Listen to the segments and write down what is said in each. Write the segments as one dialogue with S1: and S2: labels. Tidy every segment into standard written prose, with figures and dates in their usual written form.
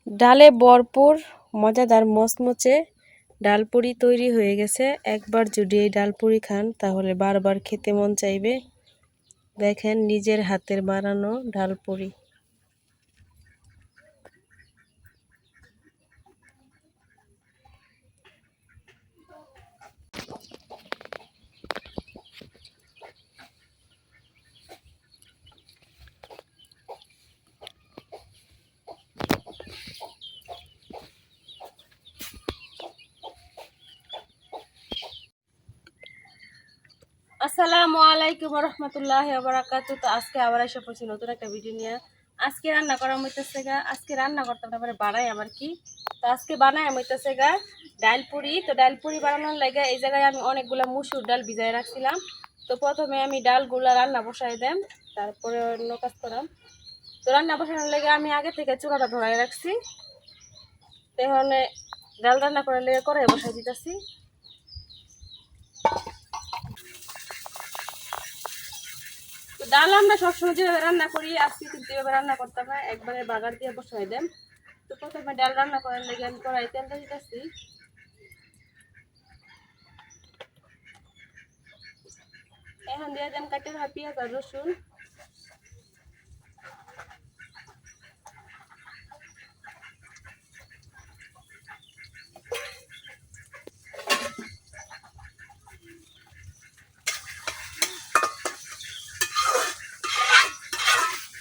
S1: ডালে ভরপুর মজাদার মচমচে ডালপুরি তৈরি হয়ে গেছে। একবার যদি এই ডালপুরি খান তাহলে বারবার খেতে মন চাইবে। দেখেন নিজের হাতের বানানো ডালপুরি। আসসালামু আলাইকুম রহমতুল্লাহ বারাকাতুহু। তো আজকে আবার এসে পড়ছি নতুন একটা ভিডিও নিয়ে। আজকে রান্না করা হইতেছে গা, আজকে রান্না করতে পারে বানাই আবার কি। তো আজকে বানাই হইতেছে গা ডালপুরি। তো ডালপুরি বানানোর লাগে এই জায়গায় আমি অনেকগুলা মুসুর ডাল ভিজাই রাখছিলাম। তো প্রথমে আমি ডালগুলা রান্না বসাই দেম, তারপরে অন্য কাজ করাম। তো রান্না বসানোর লাগে আমি আগে থেকে চুলাটা ধরাই রাখছি। তো এখানে ডাল রান্না করার লেগে কড়াই বসাই দিতেছি। ডাল আমরা সবসময় যেভাবে রান্না করি আজকে কিন্তু এভাবে রান্না করতে হবে, একবারে বাগার দিয়ে বসাই দেন। তো প্রথমে ডাল রান্না করার লেগে আমি কড়াই তেলটা দিতেছি। এখন দিয়ে দেন কাটে রাখা পেঁয়াজ আর রসুন।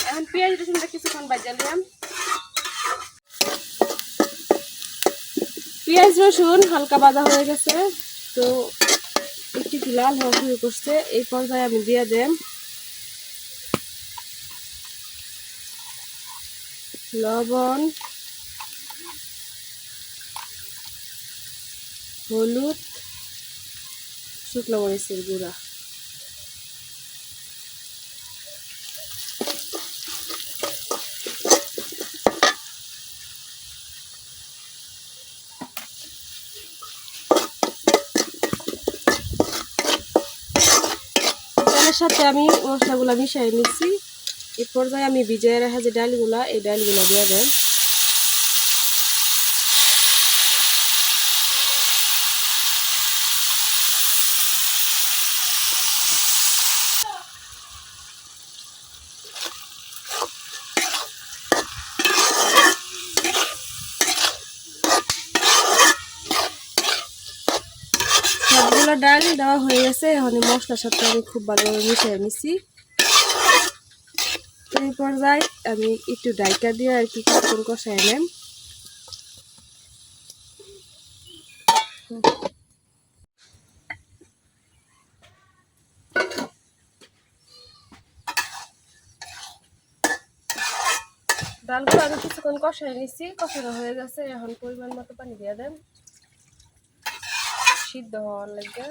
S1: এখন পেঁয়াজ রসুনটা কিছুক্ষণ ভাজা নিলাম। পেঁয়াজ রসুন হালকা ভাজা হয়ে গেছে, তো একটু লাল হওয়া শুরু করছে। এই পর্যায়ে আমি দিয়ে দেন লবণ, হলুদ, শুকনো মরিচের গুঁড়া। ডালের সাথে আমি মশলাগুলা মিশিয়ে নিচ্ছি। এই পর্যায়ে আমি ভিজিয়ে রাখা যে ডালগুলা, এই ডালগুলা দিয়ে দেন। সবগুলো ডাল দেওয়া হয়ে গেছে। এখন মশলার সাথে আমি খুব ভালোভাবে মিশিয়ে নিচ্ছি। এই পর্যায়ে আমি একটু ডাইকা দিয়ে আর কি কিছুক্ষণ কষাই নেন। ডালগুলো আমি কিছুক্ষণ কষাই নিচ্ছি, কষানো হয়ে গেছে। এখন পরিমাণ মতো পানি দিয়ে দেন সিদ্ধ হওয়ার লাগে।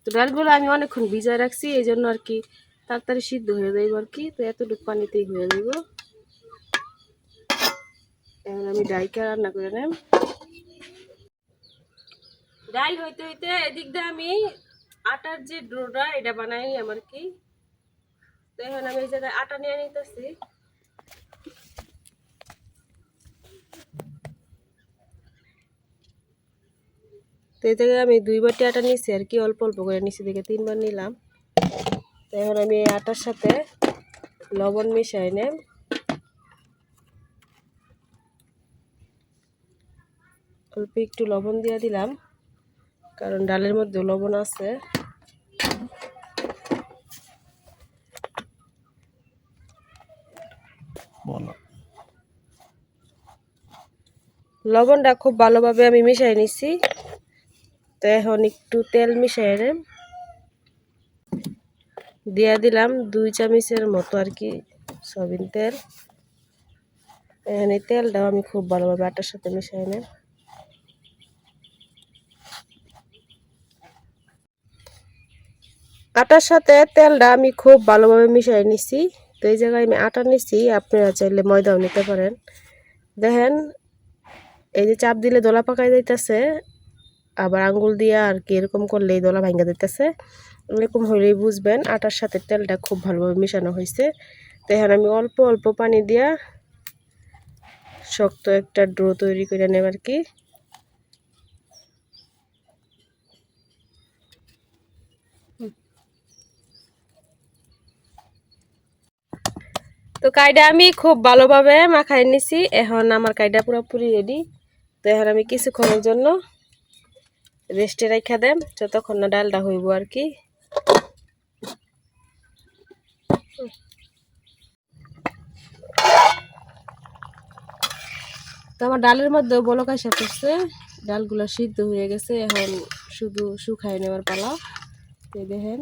S1: তো ডালগুলো আমি অনেকক্ষণ ভিজায় রাখছি, এই জন্য আর কি তাড়াতাড়ি সিদ্ধ হয়ে যাইব আর কি। তো এতটুকু পানিতেই হয়ে যাইব। এখন আমি ডাইকা রান্না করে নেব। ডাল হইতে হইতে এদিক দিয়ে আমি আটার যে ডোটা এটা বানাই আমার কি। তো এখন আমি এই জায়গায় আটা নিয়ে নিতেছি। তো এই জায়গায় আমি 2 বাটি আটা নিয়েছি আর কি, অল্প অল্প করে নিচে থেকে 3 বার নিলাম। তো এখন আমি এই আটার সাথে লবণ মিশাই নেব। অল্প একটু লবণ দিয়ে দিলাম, কারণ ডালের মধ্যে লবণ আছে। লবণটা খুব ভালোভাবে আমি মিশাই নিচ্ছি। তো এখন একটু তেল মিশাই নেব, দিয়ে দিলাম 2 চামচের মতো আর কি সয়াবিন তেল। এখানে তেলটাও আমি খুব ভালোভাবে আটার সাথে মিশাই নেব। আটার সাথে তেলটা আমি খুব ভালোভাবে মিশাই নিচ্ছি। তো এই জায়গায় আমি আটা নিচ্ছি, আপনারা চাইলে ময়দাও নিতে পারেন। দেখেন এই যে চাপ দিলে দলা পাকাই যাইতেছে, আবার আঙ্গুল দিয়ে আর কি এরকম করলেই দলা ভাঙ্গা দিতেছে। এরকম হলেই বুঝবেন আটার সাথে তেলটা খুব ভালোভাবে মেশানো হয়েছে। তো এখন আমি অল্প অল্প পানি দিয়া শক্ত একটা ডো তৈরি করে নেব আর কি। তো কাইডা আমি খুব ভালোভাবে মাখাই নিছি। এখন আমার কাইডা পুরোপুরি রেডি। তো এখন আমি কিছুক্ষণের জন্য রেস্টে রাখা দেম যতক্ষণ না ডালটা হইব আর কি। তো আমার ডালের মধ্যে বলক আইসা পড়ছে, ডালগুলো সিদ্ধ হয়ে গেছে। এখন শুধু শুকাই নেওয়ার পালা। তো দেখেন,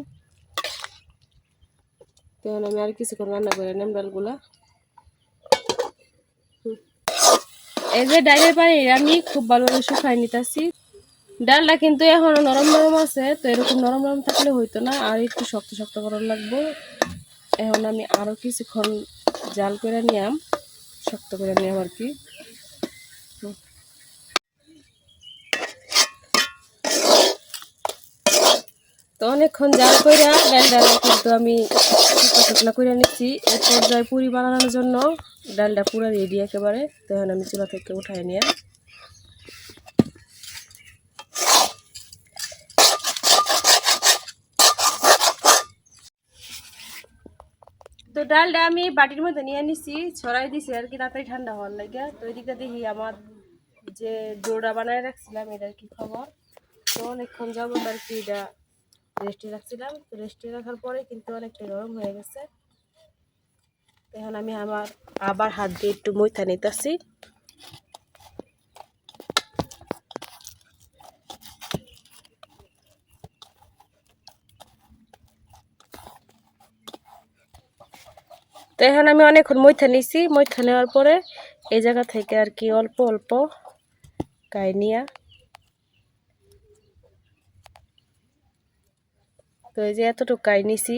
S1: তখন আমি আর কিছুক্ষণ রান্না করে নেব ডালগুলা। এই যে ডালের পানি আমি খুব ভালোভাবে শুকাই নিতেছি। ডালটা কিন্তু এখনো নরম নরম আছে, তো এরকম নরম নরম থাকলে হইতো না, আর একটু শক্ত শক্ত করার লাগবো। এখন আমি আরো কিছুক্ষণ জাল করে নিলাম, শক্ত করে নিলাম আর কি। তো অনেকক্ষণ জাল করে ডালটা কিন্তু আমি শুকনা করে নিচ্ছি। এই পর্যায়ে পুরি বানানোর জন্য ডালটা পুরো রেডি একেবারে। তখন আমি চুলা থেকে উঠাই নিয়ে তো ডালটা আমি বাটির মধ্যে নিয়ে নিছি, ছড়াই দিছি আর কি তাড়াতাড়ি ঠান্ডা হওয়ার লাগে। তো এদিকে দেখি আমার যে ডোটা বানায় রাখছিলাম এটার কি খবর। তো অনেকক্ষণ যাবত আর কি এটা রেস্টে রাখছিলাম। তো রেস্টে রাখার পরে কিন্তু অনেকটা নরম হয়ে গেছে। এখন আমি আবার হাত দিয়ে একটু মইথা নিতেছি। তো এখন আমি অনেকক্ষণ মইথা নিছি। মইথা নেওয়ার পরে এই জায়গা থেকে আর কি অল্প অল্প গায়ে নিয়া, তো এই যে এতটুকু গায়ে নিছি।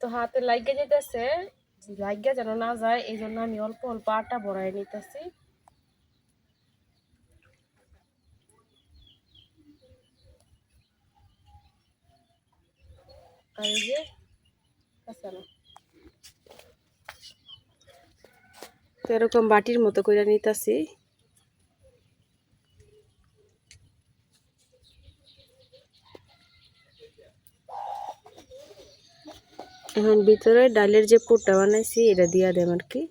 S1: তো হাতে লাগিয়ে যেতেছে, লাগিয়ে যেন না যায় এই জন্য আমি অল্প অল্প আটা ভরাই নিতেছি। আর এই যে তো এরকম বাটির মতো করে নিতেছি। এখন ভিতরে ডালের যে পুরটা বানাইছি এটা দিয়া দেব আর কি।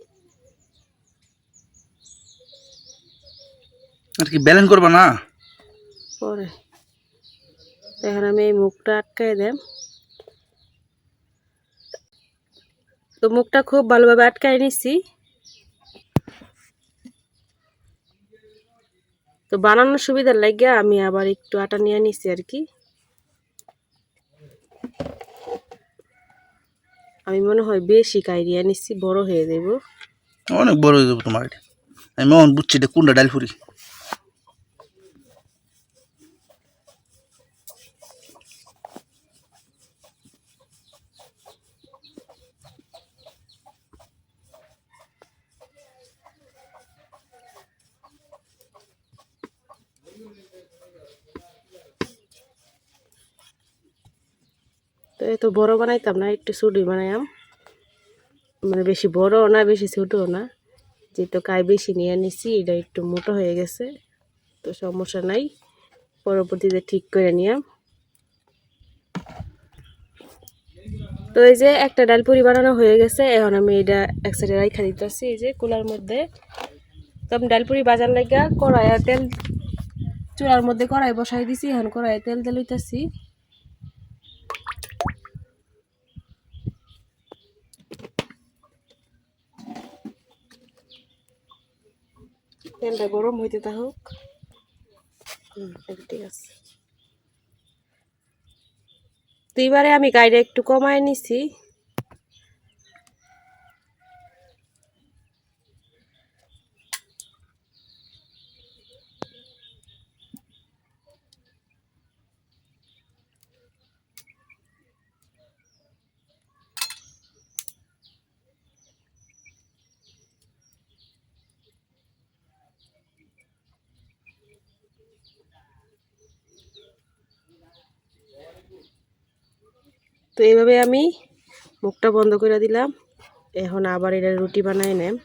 S2: আর কি ব্যালেন্স করবা না
S1: পরে এখন আমি এই মুখটা আটকাই দেব। তো মুখটা খুব ভালোভাবে আটকাই নিছি। তো বানানোর সুবিধার লাগিয়া আমি আবার একটু আটা নিয়ে নিছি আর কি। আমি মনে হয় বেশি কাইরিয়া নিচ্ছি, বড় হয়ে দেব।
S2: অনেক বড় হয়ে যাবো তোমার এটা। আমি মন বুঝছি এটা কোনটা ডাল ফুরি।
S1: তো এত বড় বানাইতাম না, একটু ছোটই বানাইলাম। মানে বেশি বড় না বেশি ছোটও না, যেহেতু কাই বেশি নিয়ে নিছি এটা একটু মোটা হয়ে গেছে। তো সমস্যা নাই, পরবর্তীতে ঠিক করে নিলাম। তো এই যে একটা ডাল পুরি বানানো হয়ে গেছে। এখন আমি এটা এক সাইডে রাইখা দিতেছি এই যে কুলার মধ্যে। তো আমি ডাল পুরি বাজার লাগা কড়াইয়া তেল, চুলার মধ্যে কড়াই বসাই দিছি। এখন কড়াইয়ে তেল দিতেছি। তেলটা গরম হইতে থাকুক। ঠিক আছে। তো এবারে আমি গাড়িটা একটু কমায় নিছি। তো এইভাবে আমি মুখটা বন্ধ করে দিলাম। এখন আবার এটা রুটি বানাই নেম।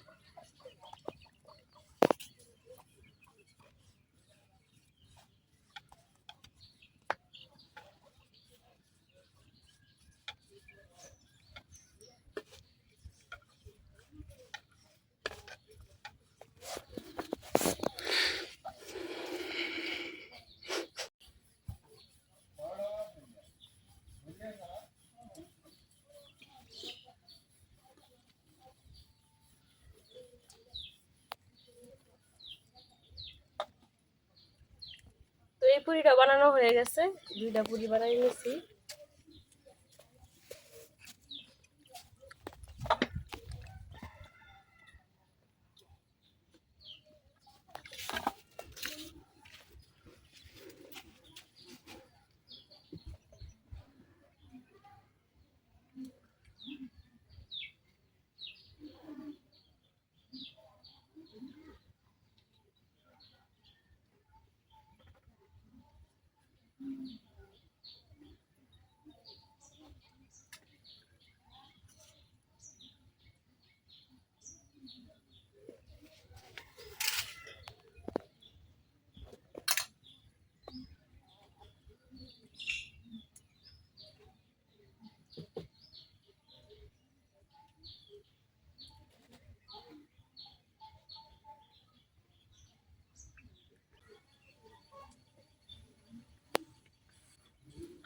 S1: তো এই পুরিটা বানানো হয়ে গেছে, 2টা পুরি বানাই নিয়েছি।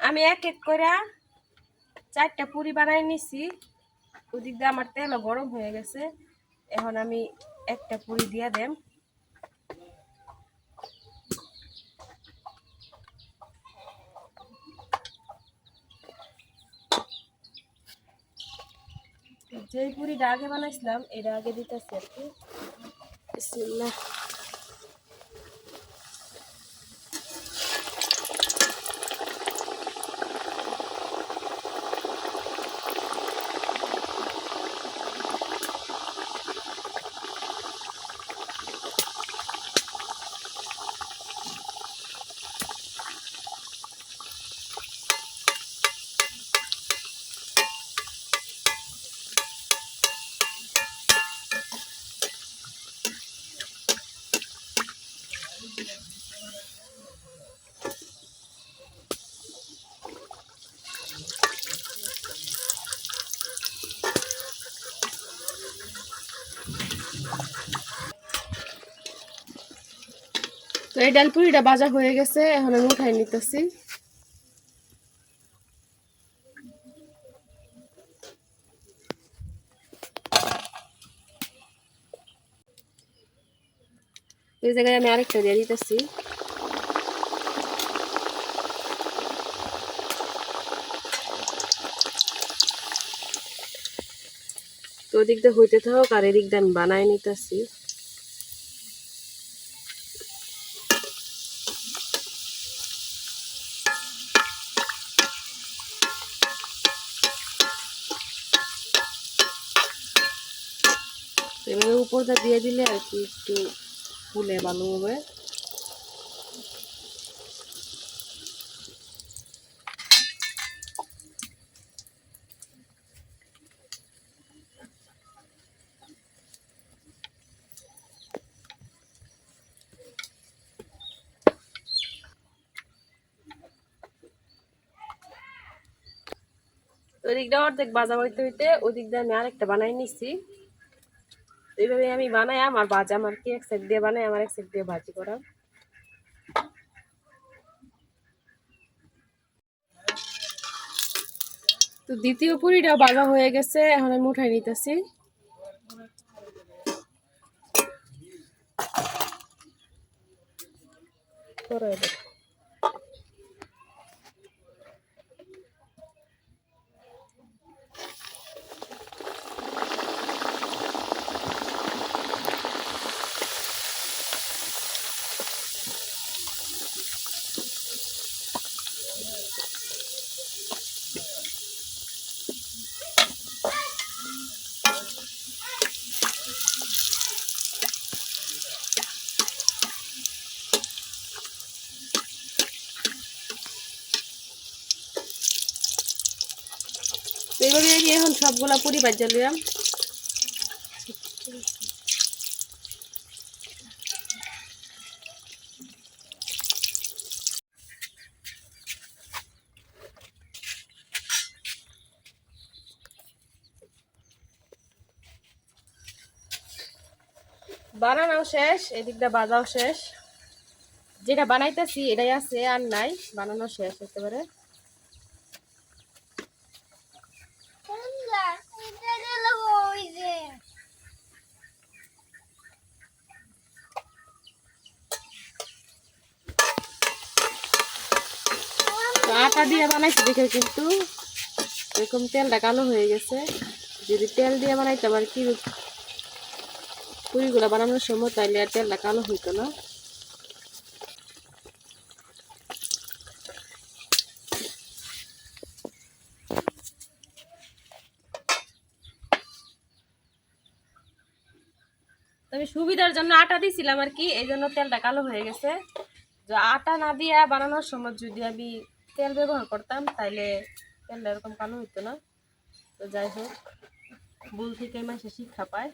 S1: আমি এক এক করে 4টা পুরি বানাই নিছি। ওদিক দিয়ে আমার তেলও গরম হয়ে গেছে। এখন আমি একটা পুরি দিয়ে দেম। যে পুরিটা আগে বানাইছিলাম এটা আগে দিতেছি আর কি। বিসমিল্লাহ। তো এই ডাল পুরিটা ভাজা হয়ে গেছে, এখন আমি উঠাই নিতেছি। এই জায়গায় আমি আরেকটা দিয়ে দিতেছি। তো ওদিক দিয়ে হইতে থাক আর এদিক দিয়ে আমি বানাই নিতেছি। এভাবে উপরটা দিয়ে দিলে আর কি একটু ফুলে ভালো হবে। ওদিকটা অর্ধেক ভাজা হইতে হইতে ওদিক দিয়ে আমি আরেকটা বানাই নিছি। এইভাবে আমি বানাই আমার ভাজা আমার কি এক সাইড দিয়ে বানাই আমার এক সাইড দিয়ে ভাজি করা। তো দ্বিতীয় পুরিটা ভাজা হয়ে গেছে, এখন আমি উঠাই নিতেছি। এই এখন সবগুলা পুরি ভাজা লিয়াম। বানানো শেষ, এদিকটা বাজাও শেষ। যেটা বানাইতেছি এটাই আছে, আর নাই, বানানো শেষ একেবারে। তো আটা দিয়ে বানাইছি দেখে কিন্তু এরকম তেলটা কালো হয়ে গেছে। যদি তেল দিয়ে বানাইতাম আর কি পুরিগুলা বানানোর সময়, তাইলে আর তেলটা কালো হইতো না। তবে সুবিধার জন্য আটা দিছিলাম আর কি, এই জন্য তেলটা কালো হয়ে গেছে। যে আটা না দিয়ে বানানোর সময় যদি আমি তেল ব্যবহার করতাম তাইলে তেলটা এরকম কালো হইতো না। তো যাই হোক, ভুল থেকে মাসে শিক্ষা পায়।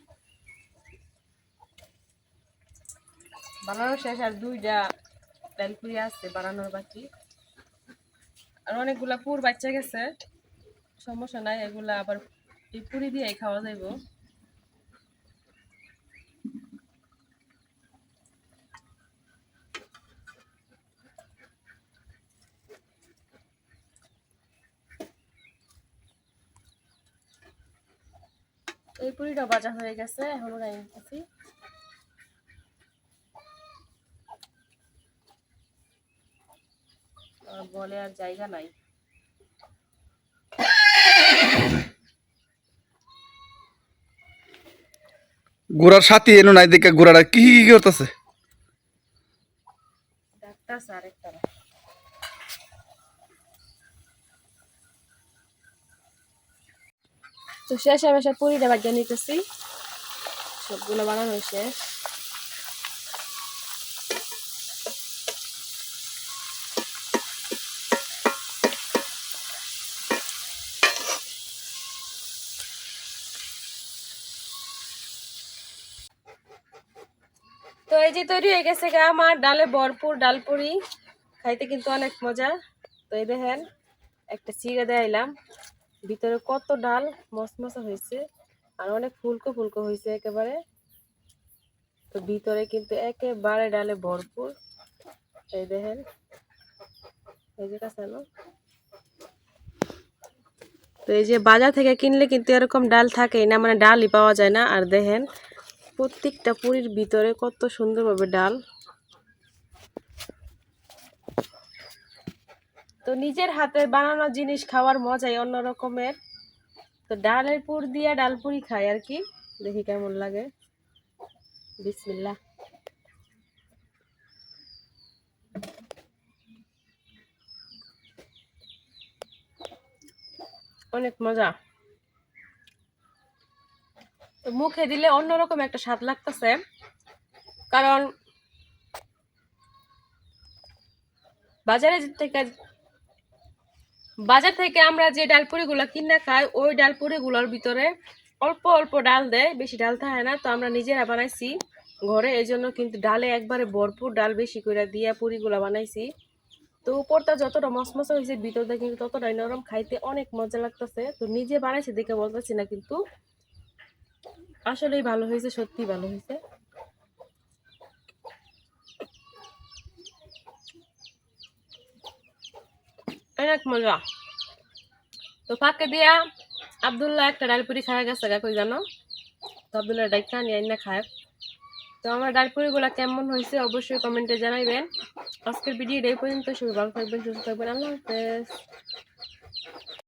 S1: বানানোর শেষ, আর দুইটা ডাল পুরি আছে বানানোর বাকি। আর অনেকগুলা পুর বাচ্চা গেছে, সমস্যা নাই, এগুলা আবার এই পুরি দিয়ে খাওয়া যাইব। এই পুরিটা ভাজা হয়ে গেছে, এখন উড়াই নিতেছি। বলে আর জায়গা নাই।
S2: ঘোড়ার সাথী এনো নাই দেখে ঘোড়াটা কি করতেছে?
S1: ডাক্তার স্যার একটা তো শেষ, আমি সব পুরিটা ভাজা নিতেছি, সবগুলো বানানো শেষ। তো এই যে তৈরি হয়ে গেছে গা আমার ডালে ভরপুর ডাল পুরি, খাইতে কিন্তু অনেক মজা। তো এই দেখেন একটা চিড়ে দেখাইলাম, ভিতরে কত ডাল মশমশা হয়েছে, আর অনেক ফুলকো ফুলকো হয়েছে একেবারে। তো ভিতরে কিন্তু একেবারে ডালে ভরপুর, এই দেখেন, এই যে কাঁচানো। তো এই যে বাজার থেকে কিনলে কিন্তু এরকম ডাল থাকেই না, মানে ডালই পাওয়া যায় না। আর দেখেন প্রত্যেকটা পুরির ভিতরে কত সুন্দরভাবে ডাল। তো নিজের হাতে বানানো জিনিস খাওয়ার মজাই অন্য রকমের। তো ডালের পুর দিয়ে ডাল পুরি খাই আর কি, দেখি কেমন লাগে। বিসমিল্লাহ। অনেক মজা। তো মুখে দিলে অন্যরকম একটা স্বাদ লাগতেছে, কারণ বাজার থেকে আমরা যে ডালপুরিগুলো কিনে খাই, ওই ডালপুরিগুলোর ভিতরে অল্প অল্প ডাল দেয়, বেশি ডাল থাকে না। তো আমরা নিজেরা বানাইছি ঘরে, এই জন্য কিন্তু ডালে একবারে ভরপুর ডাল বেশি করে দিয়ে পুরিগুলো বানাইছি। তো উপরটা যতটা মশমশা হয়েছে, ভিতরটা কিন্তু ততটাই নরম, খাইতে অনেক মজা লাগতেছে। তো নিজে বানাইছি দেখে বলতেছি না, কিন্তু আসলেই ভালো হয়েছে, সত্যি ভালো হয়েছে, অনেক মজা। তো ফাঁকে দিয়া আব্দুল্লাহ একটা ডালপুরি খাওয়া গেছে গা, কই জানো? তো আব্দুল্লাহ ডাইকা নিয়ে আইনা খায়। তো আমার ডালপুরিগুলো কেমন হয়েছে অবশ্যই কমেন্টে জানাইবেন। আজকের ভিডিওটা এই পর্যন্ত, সবাই ভালো থাকবেন, সুস্থ থাকবেন, আল্লাহ হাফেজ।